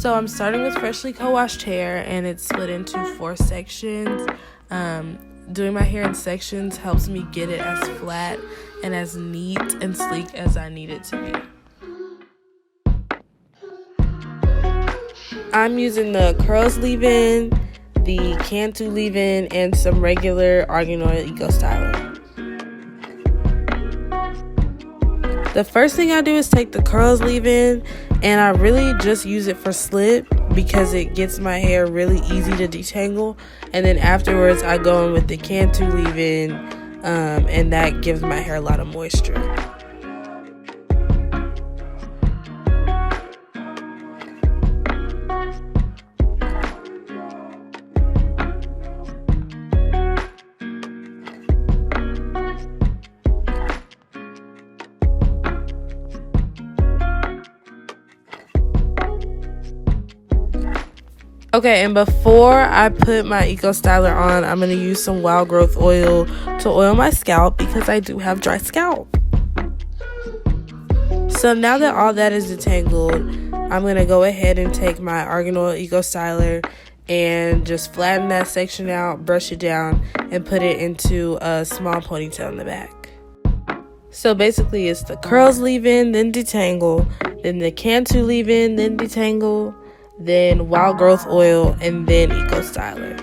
So I'm starting with freshly co-washed hair, and it's split into 4 sections. Doing my hair in sections helps me get it as flat and as neat and sleek as I need it to be. I'm using the curls leave-in, the Cantu leave-in, and some regular Argan Oil Eco Styler. The first thing I do is take the curls leave-in, and I really just use it for slip because it gets my hair really easy to detangle. And then afterwards I go in with the Cantu leave-in, and that gives my hair a lot of moisture. Okay, and before I put my Eco Styler on, I'm going to use some wild growth oil to oil my scalp because I do have dry scalp. So now that all that is detangled, I'm going to go ahead and take my Argan Oil Eco Styler and just flatten that section out, brush it down, and put it into a small ponytail in the back. So basically it's the curls leave-in, then detangle, then the Cantu leave-in, then detangle, then wild growth oil, and then Eco Styler.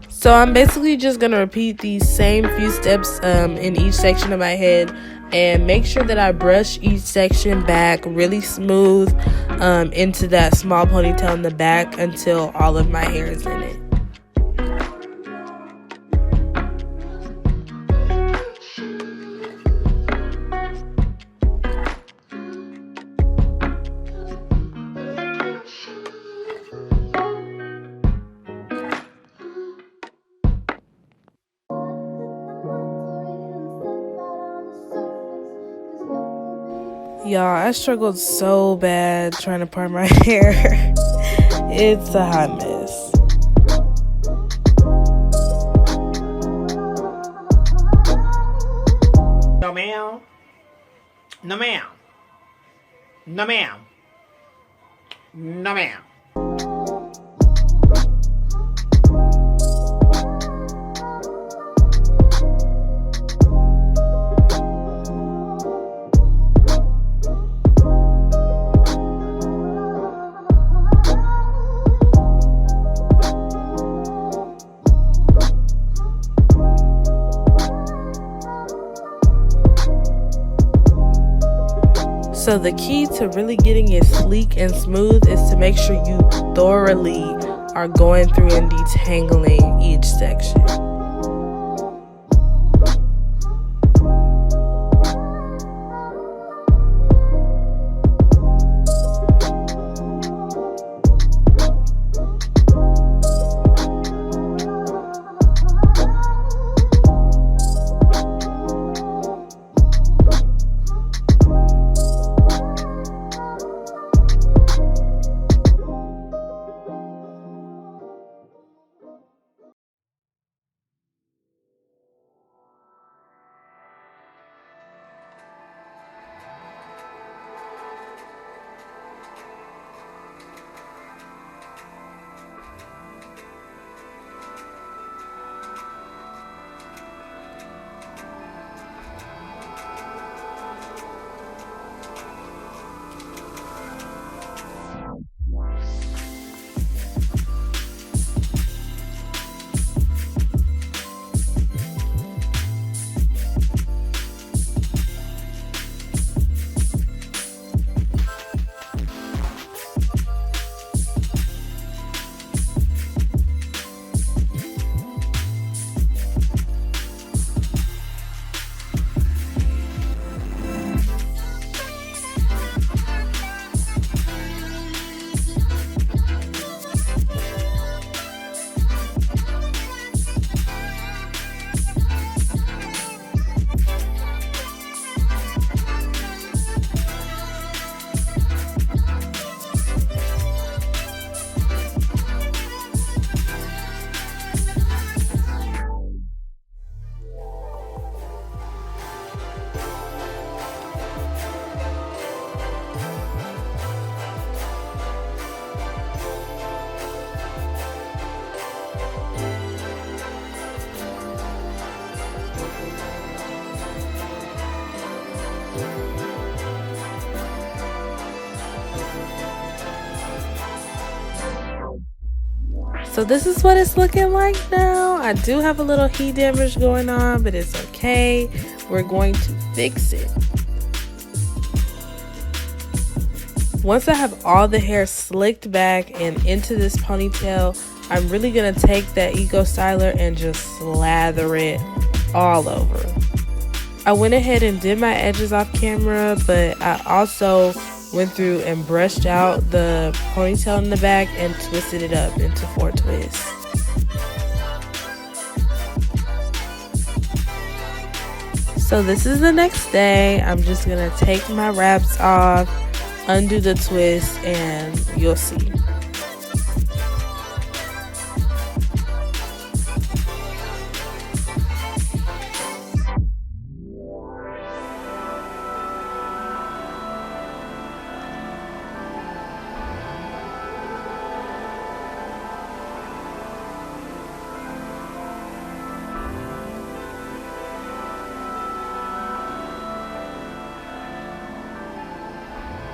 So I'm basically just going to repeat these same few steps in each section of my head, and make sure that I brush each section back really smooth into that small ponytail in the back until all of my hair is in it. Y'all, I struggled so bad trying to part my hair. It's a hot mess. No ma'am. No ma'am. No ma'am. No ma'am. So the key to really getting it sleek and smooth is to make sure you thoroughly are going through and detangling each section. So this is what it's looking like now. I do have a little heat damage going on, but it's okay. We're going to fix it. Once I have all the hair slicked back and into this ponytail, I'm really gonna take that Eco Styler and just slather it all over. I went ahead and did my edges off camera, but I also went through and brushed out the ponytail in the back and twisted it up into 4 twists. So this is the next day. I'm just gonna take my wraps off, undo the twist, and you'll see.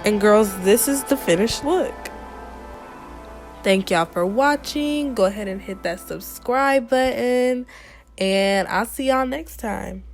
And girls, this is the finished look. Thank y'all for watching. Go ahead and hit that subscribe button, and I'll see y'all next time.